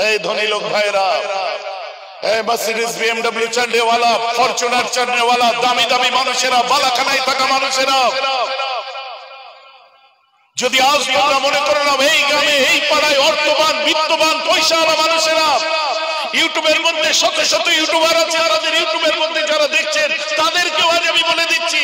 এই ধনী লোক ভাইরা, এই মার্সিডিজ বিএমডব্লিউ চালানেওয়ালা, ফরচুনার চালানেওয়ালা, দামি দামি মানুষেরা, বালাখানায় থাকা মানুষেরা, যদি আজ তোমরা মনে করো না এই গ্রামে এই পাড়ায় অর্থবান বিত্তবান পয়সাওয়ালা মানুষেরা, ইউটিউবের মধ্যে শত শত ইউটিউবার আছে, তাদের ইউটিউবের মধ্যে যারা দেখছেন তাদেরকেও আজ আমি বলে দিচ্ছি,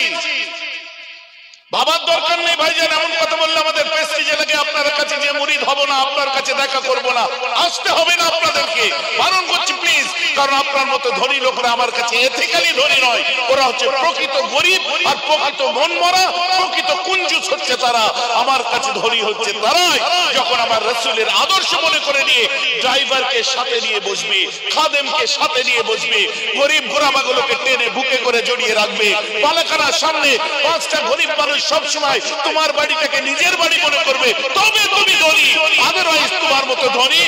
ভাবার দরকার নেই ভাইজান। এমন কথা বললে আমাদের প্রেস্টিজে লাগে, আপনার কাছে যে মুরিদ হব না, আপনার কাছে দেখা করব না, আসতে হবে না আপনাদেরকে, বারণ করছি প্লিজ। কারণ আপনার মতো ধনী লোকরা আমার কাছে এথিক্যালি ধনী নয়, ওরা হচ্ছে প্রকৃত গরিব আর প্রকৃত মন মরা, প্রকৃত কুঞ্জুস হচ্ছে তারা। আমার কাছে ধনী হচ্ছে তারাই যখন আমার রাসূলের আদর্শ মনে করে নিয়ে ড্রাইভারকে সাথে নিয়ে বসবে, খাদেমকে সাথে নিয়ে বসবে, গরিব গোরাবাগুলোকে টেনে বুকে করে জড়িয়ে রাখবে, বালাখানার সামনে পাঁচটা গরিব মানুষ সব সময় তোমার বাড়িটাকে নিজের বাড়ি মনে করবে, তবে তুমি ধনী। আদারওয়াইজ তোমার মতো ধনী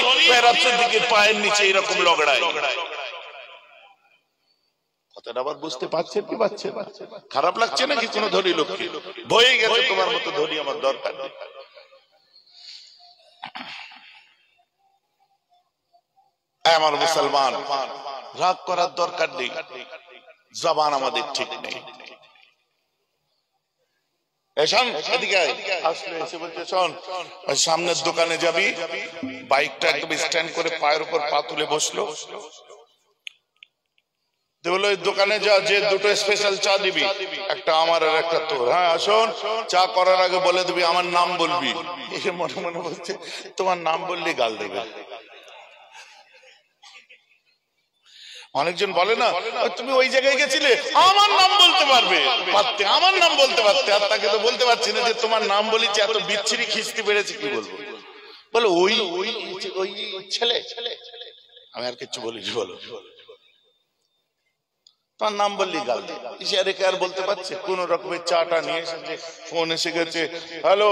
রাসূলের দিকে পায়ের নিচে এরকম লগড়ায়। কথাটা আবার বুঝতে পারছেন কি পাচ্ছেন? খারাপ লাগছে নাকি কোন ধনী লোককে? বয়ে গেছে তোমার মতো ধনী আমার দরকার নেই। আমার মুসলমান, রাগ করার দরকার নেই, জবান আমাদের ঠিক নেই। সামনের দোকানে যাবি, বাইকটা একদম স্ট্যান্ড করে পায়ের উপর পা তুলে বসলো, বললো দোকানে যা, যে দুটো স্পেশাল চা দিবি, একটা আমার আর একটা তোর। হ্যাঁ আসুন, চা করার আগে বলে দিবি আমার নাম বলবি। মনে মনে বলছে তোমার নাম বললি গাল দেবে। অনেকজন বলে না তুমি ওই জায়গায় গেছিলে, আমার নাম বলতে পারবে, পারতে আমার নাম বলতে পারতে, আর তাকে তো বলতে পারছি না যে তোমার নাম বলেছি, এত বিচ্ছিরি খিস্তি বেড়েছে কি বলবো। বলো ওই ওই ওই ছেলে, আমি আর কিছু বলিনি, বলো তোমার নাম বললি গাল দে। ইশারে কে আর বলতে পারছে? কোন রকমের চাটা নিয়ে এসেছে, ফোন এসে গেছে, hello,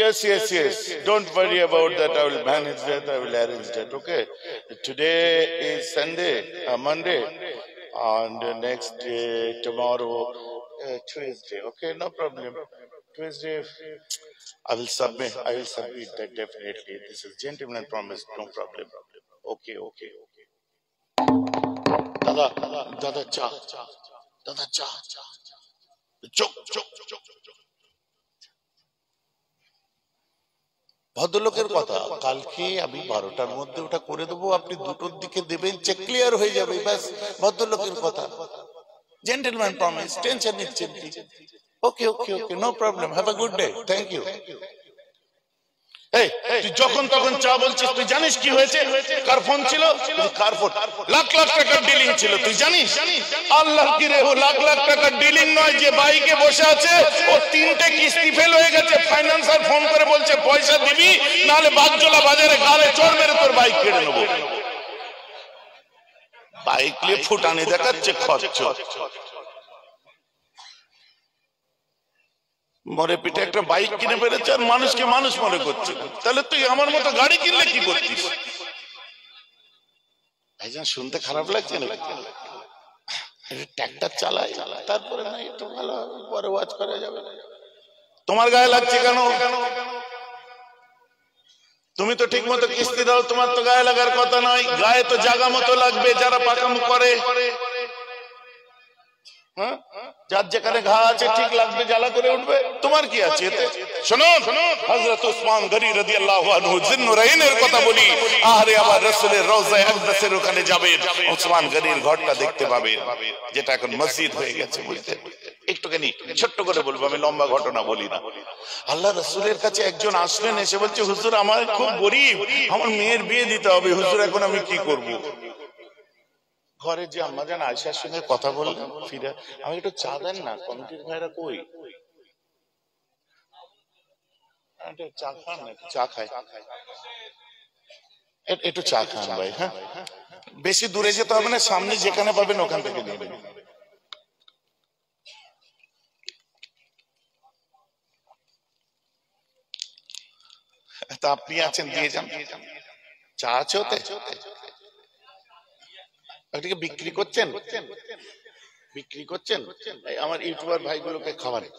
yes, yes, yes, don't worry about that, I will manage that, I will arrange that, okay? Today is Sunday, Monday, and next tomorrow Tuesday, okay, no problem. Tuesday I will submit that definitely. This is gentleman promise, no problem. Okay, okay, okay. Dada, Dada cha, Dada cha, chok, chok, chok, chok. ভদ্রলোকের কথা, কালকে আমি 12টার মধ্যে ওটা করে দেবো, আপনি 2টোর দিকে দেবেন, চেক ক্লিয়ার হয়ে যাবে, ব্যাস। ভদ্রলোকের কথা, জেন্টলম্যান প্রমিস, টেনশন নিচ্ছেন কি? Okay okay okay, no problem, have a good day, thank you. তুই যখন তখন চা বলছিস, তুই জানিস কি হয়েছে? কার ফোন ছিল? কার ফোন? লাখ লাখ টাকার ডিলিং ছিল, তুই জানিস? আল্লাহ কি রে, ও লাখ লাখ টাকার ডিলিং নয়, যে বাইকে বসে আছে ও 3টে কিস্তি ফেল হয়ে গেছে, ফাইন্যান্সার ফোন করে বলছে পয়সা দিবি, নাহলে বাগজোলা বাজারে গালে চড় মেরে তোর বাইক কেড়ে নেবো। বাইক নিয়ে ফুটানি দেখাচ্ছে খরচ, মরে পিঠে একটা বাইক কিনে ফেলেছে আর মানুষকে মানুষ মনে করছে। তাহলে তুই আমার মতো গাড়ি কিনলে কি করতিস? ভাইজান শুনতে খারাপ লাগছে না? ট্র্যাক্টর চালায়, তারপরে না একটু ভালো পরে ওয়াচ করা যাবে। তোমার গায়ে লাগছে কেন? তুমি তো ঠিক মতো কিস্তি দাও, তোমার তো গায়ে লাগার কথা নয়। গায়ে তো জায়গা মতো লাগবে যারা পাকামো করে। যার যেখানে ঘা আছে ঠিক লাগবে, জ্বালা করে উঠবে, তোমার কি আছে এতে? শোনো, হযরত উসমান গনি রাদিয়াল্লাহু আনহু জিন্নুরাইনের কথা বলি, আরে আবার রাসূলের রওজায়ে আকদাসের ওখানে যাবেন, উসমান গনির ঘরটা দেখতে পাবেন, যেটা এখন মসজিদ হয়ে গেছে, বুঝতে? একটুখানি ছোট্ট করে বলবো, আমি লম্বা ঘটনা বলি না। আল্লাহ রাসূলের কাছে একজন আসলেন, এসে বলছে হুজুর আমার খুব গরিব, আমার মেয়ের বিয়ে দিতে হবে, হুজুর এখন আমি কি করব? ঘরে যে আম্মাজান আয়েশার সঙ্গে কথা বললাম, ফিরে আমি একটু চা দেন না, কমিটির ভাইরা কই? চা খান না, চা খাই, একটু চা খান ভাই। হ্যাঁ, বেশি দূরে যেতে হবে না, সামনে যেখানে পাবেন ওখান থেকে নিয়ে নেবেন। তা আপনি আছেন, দিয়ে যান, চা আছে ওতে? এটাকে বিক্রি করছেন? বিক্রি করছেন? আমার ইউটিউবার ভাইগুলোকে খাওয়ারে।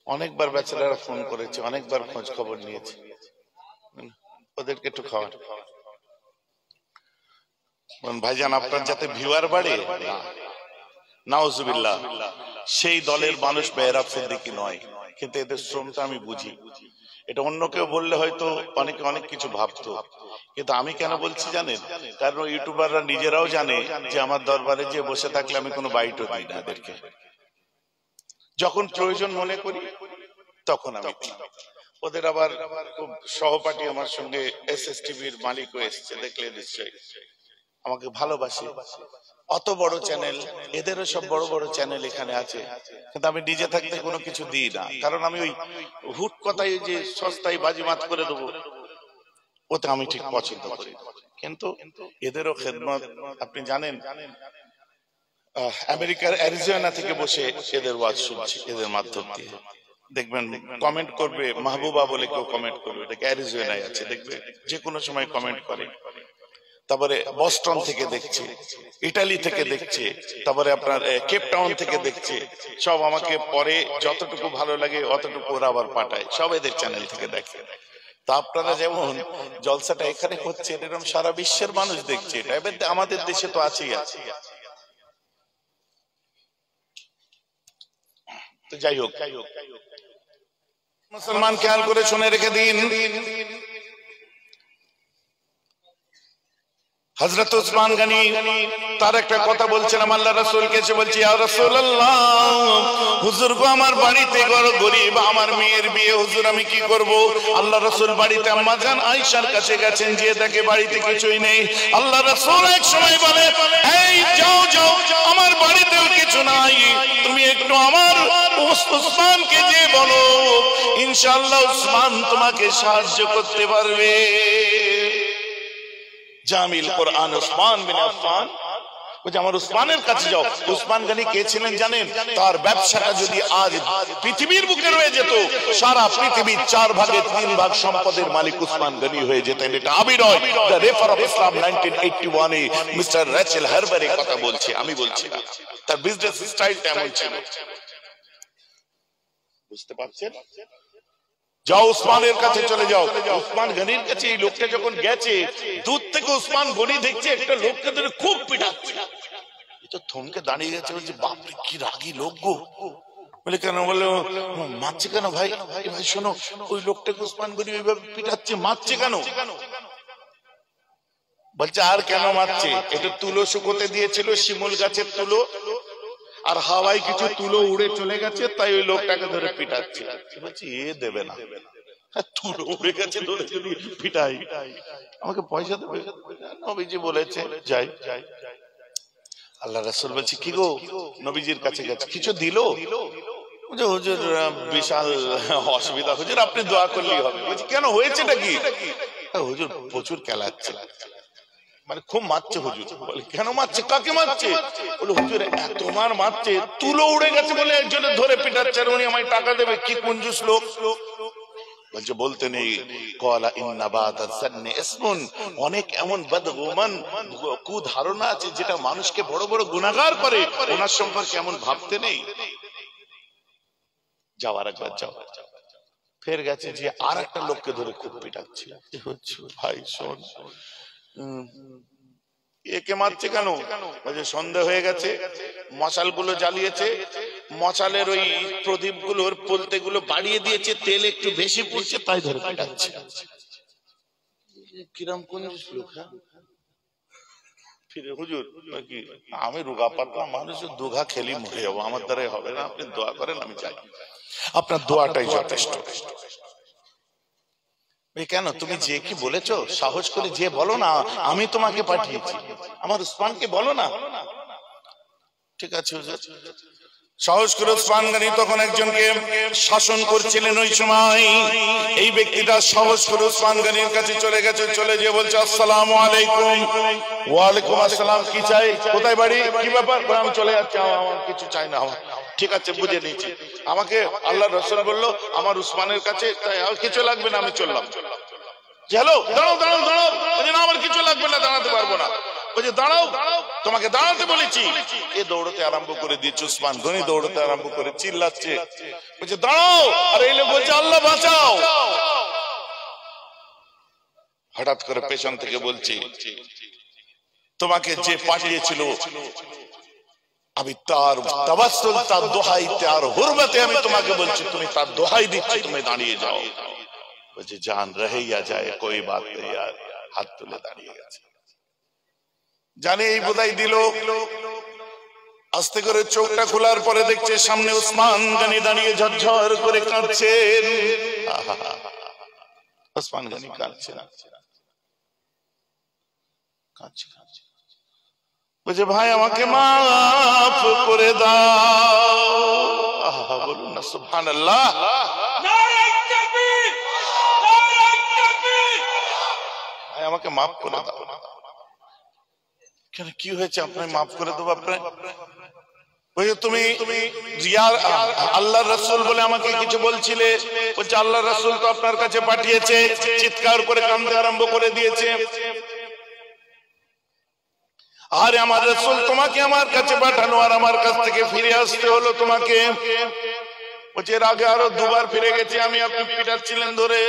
অনেকবার বেচারারা ফোন করেছে, অনেকবার খোঁজ খবর নিয়েছে, ওদেরকে একটু খাওয়ান। ভাইজান আপনার যাতে ভিউয়ার বাড়ে, নাউজুবিল্লাহ, সেই দলের মানুষ মেহরাব সিদ্দিকী নয়, কিন্তু এদের শ্রমটা আমি বুঝি। এটা অন্য কেউ বললে হয়তো অনেকে অনেক কিছু ভাবতো, কিন্তু আমি কেন বলছি জানেন? কারণ ইউটিউবাররা নিজেরাও জানে যে আমার দরবারে যে বসে থাকলে আমি কোনো বাইটও দিই না এদেরকে, যখন প্রয়োজন মনে করি তখন আমি দিই। ওদের আবার খুব সহপাঠী আমার সঙ্গে SSTV-র মালিকও এসছে, দেখলে নিশ্চয়ই আমাকে ভালোবাসে। অত বড় চ্যানেল, এদেরও সব বড় বড় চ্যানেল এখানে আছে, কিন্তু আমি নিজে থাকতে কোনো কিছু দিই না, কারণ আমি ওই হুট কথাই যে সস্তায় বাজিমাত করে দেবো, ওতে আমি ঠিক পছন্দ করি। কিন্তু এদেরও খেদমত আপনি জানেন, আমেরিকার অ্যারিজোনা থেকে বসে এদের ওয়াজ শুনছি, এদের মাধ্যম দিয়ে দেখবেন কমেন্ট করবে, মাহবুবা বলে কেউ কমেন্ট করবে, এটাকে অ্যারিজোনায় আছে, দেখবে যে কোনো সময় কমেন্ট করে। তারপরে বস্টন থেকে দেখছে, ইটালি থেকে দেখছে, তারপরে আপনার কেপ টাউন থেকে দেখছে, সব আমাকে পরে যতটুকু ভালো লাগে অতটুকু ওরা আবার পাঠায়, সব এদের চ্যানেল থেকে দেখে। তা আপনারা যেমন জলসাটা এখানে হচ্ছে, এরকম সারা বিশ্বের মানুষ দেখছে, এটা এবার আমাদের দেশে তো আছেই আছে। তো যাই হোক, মুসলমান খেয়াল করে শুনে রেখে দিন, হযরত উসমান গনি তার একটা কথা বলছিলাম আল্লাহ রাসূলকে, এসে বলছি ইয়া রাসূলুল্লাহ, হুজুর গো আমার বাড়িতে গরিব, আমার মেয়ের বিয়ে, হুজুর আমি কি করব? আল্লাহ রাসূল বাড়িতে আম্মা জান আয়েশার কাছে গেছেন, যে দেখে বাড়িতে কিছুই নেই। আল্লাহ রাসূল এক সময় বলে, এই যাও যাও, আমার বাড়িতেও কিছু নাই, তুমি একটু আমার উসমানকে যে বলো, ইনশাআল্লাহ উসমান তোমাকে সাহায্য করতে পারবে। জামিল কোরআন উসমান বিন আফফান বলছে আমার উসমানের কাছে যাও। উসমান গনি কে ছিলেন জানেন? তার ব্যবসাটা যদি আজ পৃথিবীর বুকে রয়ে যেত, সারা পৃথিবীর 4 ভাগের 3 ভাগ সম্পদের মালিক উসমান গনি হয়ে যেতেন। এটা আমি নয়, দ্য রেফার অফ ইসলাম 1981 এ মিস্টার রেচেল হারবারের কথা বলছি, আমি বলছি না। তার বিজনেস স্টাইলটা এমন ছিল, বুঝতে পারছেন? যাও উসমানের কাছে চলে যাও। উসমান গনির কাছে এই লোকটা যখন গেছে, দূর থেকে উসমান গনি দেখছে একটা লোককে ধরে খুব পিটাচ্ছে, তো থমকে দাঁড়িয়ে গেছে, বলছে বাপরে কি রাগী লোক গো। বলে কেন? বলে মারছে কেন ভাই? ভাই শোনো, ওই লোকটাকে উসমান গনি ওইভাবে পিটাচ্ছে, মারছে কেন? বলছে আর কেন মারছে? এটা তুলো শুকোতে দিয়েছিল, শিমুল গাছের তুলো, আর হাওয়ায় কিছু তুলো উড়ে চলে গেছে, তাই ওই লোকটাকে ধরে পিটাচ্ছে। বলছি এ দেবে না, তুলো উড়ে গেছে ধরে যদি পিটাই, আমাকে পয়সা দেবে? নবীজি বলেছে যাই। আল্লাহ রাসূল বলছে কি গো, নবীজির কাছে গেছে, কিছু দিল? হুজুর বিশাল অসুবিধা, হুজুর আপনি দোয়া করলেই হবে। বলছি কেন, হয়েছেটা কি? হুজুর প্রচুর খেলাচ্ছে, মানে খুব মারছে হুজুর। বলে কেন মারছে? কাকে মারছে? বলে হুজুর তোমার মারছে, তুলো উড়ে গেছে বলে একজনের ধরে পিটাচ্ছে, আর উনি আমায় টাকা দেবে। কি কঞ্জুস লোক। বলছে বলতে নেই, ক্বালা ইন্না বাদাজ জান্নি ইসমুন, অনেক এমন বদগুমান কুধারণা আছে যেটা মানুষকে বড় বড় গুনাহগার করে, ওনার সম্পর্কে এমন ভাবতে নেই। যাওয়ার একবার যাও। ফের গেছে যে আর একটা লোককে ধরে খুব পিটাচ্ছে। ভাই শোন, একে মারছে কেন? বলছে সন্দেহ হয়ে গেছে, মশাল গুলো জ্বালিয়েছে, মশালের ওই প্রদীপ গুলোর পলতে গুলো বাড়িয়ে দিয়েছে, তেল একটু বেশি পড়ছে, তাই ধরে পিটাচ্ছে। কিরম কোন লোক? ফিরে হুজুর কি আমি রোগা পাতলা মানুষ, দুঘা খেলি মরে যাবো, আমার দ্বারাই হবে না, আপনি দোয়া করেন আমি যাই। আপনার দোয়াটাই যথেষ্ট। কেন? তুমি যে কি বলেছো, সাহস করে যে বলো না, আমি তোমাকে পাঠিয়েছি, আমার উসমানকে বলো না। ঠিক আছে হুজুর। সাহস করে উসমান গনি তখন একজনকে শাসন করছিলেন ওই সময়। এই ব্যক্তিটা সাহস করে উসমান গনির কাছে চলে গেছে, চলে গিয়ে বলছে আসসালামু আলাইকুম। ওয়ালাইকুম আসসালাম। কি চাই? কোথায় বাড়ি? কি ব্যাপার? আমি চলে যাচ্ছি, আমার কিছু চাই না। আমার ঠিক আছে, বুঝে নিয়েছি। আমাকে আল্লাহ রাসূল বললো আমার উসমানের কাছে, তাই আর কিছু লাগবে না, আমি চললাম। হ্যালো, দাঁড়াও দাঁড়াও দাঁড়াও, আমার কিছু লাগবে না, দাঁড়াতে পারবো না। বলছে দাঁড়াও, তোমাকে দাঁড়াতে বলেছি। এ দৌড়তে আরম্ভ করে দিয়েছে, উসমান গনি দৌড়তে আরম্ভ করে চিল্লাচ্ছে, বলছে দাঁড়াও। আর এই লোক বলছে আল্লাহ বাঁচাও। হঠাৎ করে পেছন থেকে বলছে তোমাকে যে পাঠিয়েছিল আমি তার তাওয়াসসুল, তার দোহাই, তার হুরমতে আমি তোমাকে বলছি, তুমি তার দোহাই দিচ্ছি, তুমি দাঁড়িয়ে যাও। বলছে জান রহিয়া যায় কোই বাত নেই, আর হাত তুলে দাঁড়িয়ে গেছে। জানে এই বোধাই দিল। আস্তে করে চোখটা খোলার পরে দেখছে সামনে উসমান গনি দাঁড়িয়ে ঝরঝর করে কাঁদছেন। উসমান গনি কাঁদছে না, কাঁদছে। বলছে ভাই আমাকে মাফ করে দাও। বলুন না সুবহানাল্লাহ। ভাই আমাকে মাফ করে দাও। কেন, কি হয়েছে? আপনার মাফ করে দেবো। আপনার তুমি আল্লাহর রাসূল বলে আমাকে কিছু বলছিলে। বলছে আল্লাহর রাসূল তো আপনার কাছে পাঠিয়েছে। চিৎকার করে কাঁদতে আরম্ভ করে দিয়েছে। আরে আমার রাসূল তোমাকে আমার কাছে পাঠানো, আর আমার কাছ থেকে ফিরে আসতে হলো তোমাকে। বলছে এর আগে আরো দুবার ফিরে গেছি আমি, আপনি পিটাচ্ছিলেন ধরে।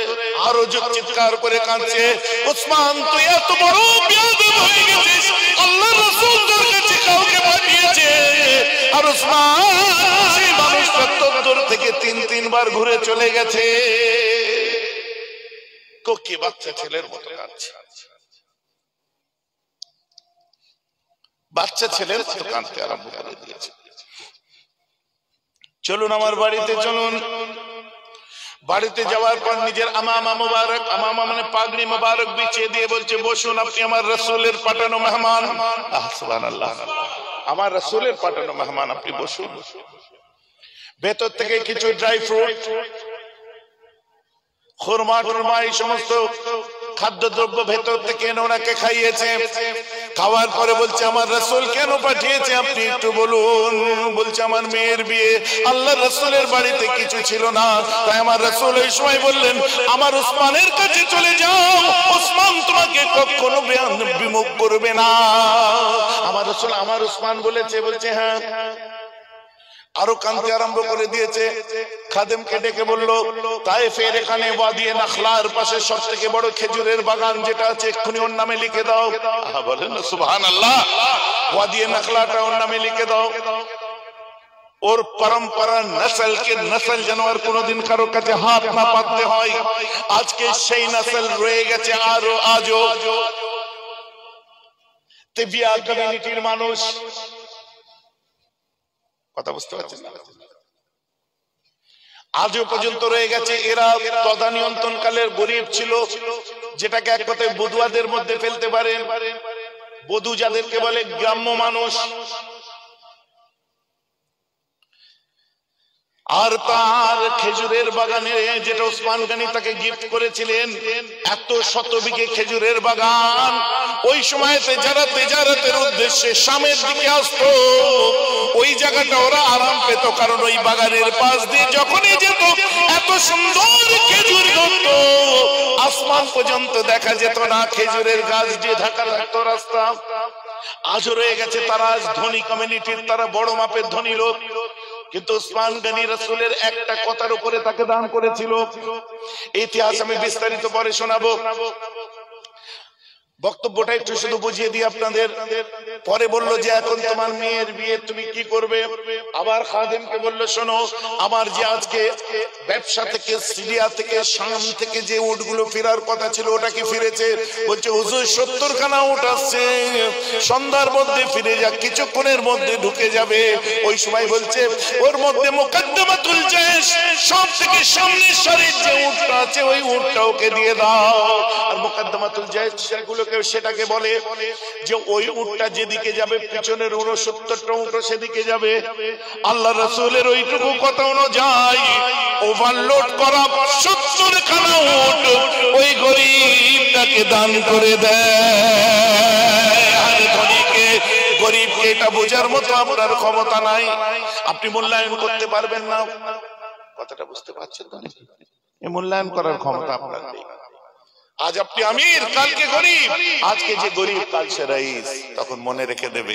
আরো চিৎকার করে কাঁদছে, উসমান তুই এত বড় বেয়াদব হয়ে গেছিস, আল্লাহর রাসূল তোর কাছে কাউকে পাঠিয়েছে। আর উসমান সেই মানুষটা তোর দূর থেকে তিন বার ঘুরে চলে গেছে। কোকি বাচ্চা ছেলের মতো কাঁদছে, বাচ্চা ছেলের মতো কাঁদতে আরম্ভ করে দিয়েছে। চলুন আমার বাড়িতে চলুন। বাড়িতে যাওয়ার পর নিজের আমামা মুবারক, আমামা মানে পাগড়ি মুবারক বিছিয়ে দিয়ে বলছে বসুন, আপনি আমার রাসূলের পাঠানো মেহমান। সুবহানাল্লাহ, আমার রাসূলের পাঠানো মেহমান, আপনি বসুন। ভেতর থেকে কিছু ড্রাই ফ্রুট, খুরমা টুরমা, এই সমস্ত খাদ্যদ্রব্য ভেতর থেকে এনে ওনাকে খাইয়েছে। খাওয়ার পরে বলছে আমার রাসূল কেন পাঠিয়েছে আপনি একটু বলুন। বলছে আমার মেয়ের বিয়ে, আল্লাহর রাসূলের বাড়িতে কিছু ছিল না, তাই আমার রাসূল এই সময় বললেন আমার উসমানের কাছে চলে যাও, উসমান তোমাকে কখনো বিমুখ করবে না। আমার রাসূল আমার উসমান বলেছে। বলছে হ্যাঁ। আরো কাঁদতে আরম্ভ করে দিয়েছে। খাদেমকে ডেকে বলল তায়েফের এখানে ওয়াদি নাখলার পাশে সবথেকে বড় খেজুরের বাগান যেটা আছে এক্ষুনি ওর নামে লিখে দাও। বলেন না সুবহানাল্লাহ। ওয়াদি নাখলাটা ওর নামে লিখে দাও। ওর পরম্পরা নসল যেন আর কোনোদিন কারো কাছে হাত না পাততে হয়। আজকে সেই নসল রয়ে গেছে আরো আজও। তেবিয়া কমিউনিটির মানুষ, কথা বুঝতে পারছেন না, আজও পর্যন্ত রয়ে গেছে। এরা তদানিয়ন্ত্রণকালের গরিব ছিল, যেটাকে এক কথায় বদুয়াদের মধ্যে ফেলতে পারেন। বধূ যাদেরকে বলে, গ্রাম্য মানুষ। আর তার খেজুরের বাগানে যেটা ওসমান গনি তাকে গিফট করেছিলেন, এত শত বিঘে খেজুরের বাগান, ওই সময়তে যারা তেজারতের উদ্দেশ্যে শামের দিকে আসতো ওই জায়গাটা ওরা আরাম পেত, কারণ ওই বাগানের পাশ দিয়ে যখনই যেত এত সুন্দর খেজুর ধরতো, আসমান পর্যন্ত দেখা যেত না, খেজুরের গাছ দিয়ে ঢাকা থাকতো রাস্তা। আজও রয়ে গেছে। তারা আজ ধনী কমিউনিটির, তারা বড় মাপের ধনী লোক, কিন্তু উসমান গনি রাসূলের একটা কথার উপরে তাকে দান করেছিল। ইতিহাস আমি বিস্তারিত পরে শোনাবো। বক্তব্যটা একটু শুধু বুঝিয়ে দিই আপনাদের। পরে বলল যে এখন তোমার মেয়ের বিয়ে তুমি কি করবে। আবার খাদেমকে বলল শোনো, আমার যে আজকে ব্যবসা থেকে, সিরিয়া থেকে, শাম থেকে যে উটগুলো ফেরার কথা ছিল ওটা কি ফিরেছে? বলছে হুজুর 70 খানা উট আসছে, সন্ধ্যার মধ্যে ফিরে যা, কিছুক্ষণের মধ্যে ঢুকে যাবে। ওই সময় বলছে ওর মধ্যে মুকদ্দমাতুল জায়শ, সব থেকে সামনের সারির যে উটটা আছে ওই উটটা ওকে দিয়ে দাও। আর মুকদ্দমাতুল জায়শ সেটাকে বলে যে ওই উটটা যেদিকে যাবে পিছনের 69টা উট সেদিকে যাবে। আল্লাহ রাসূলের ওইটুকু কথা অনুযায়ী ওভারলোড করা 70 খানা উট ওই গরীবটাকে দান করে দেয়। আর ধনীকে, গরীবকে এটা বোঝার মতো আপনার ক্ষমতা নাই, আপনি মূল্যায়ন করতে পারবেন না। কথাটা বুঝতে পারছেন তো? এই মূল্যায়ন করার ক্ষমতা আপনার নেই। আজ আপনি আমির, কালকে গরিব, আজকে যে গরিব কাল সে রাইস। তখন মনে রেখে দেবে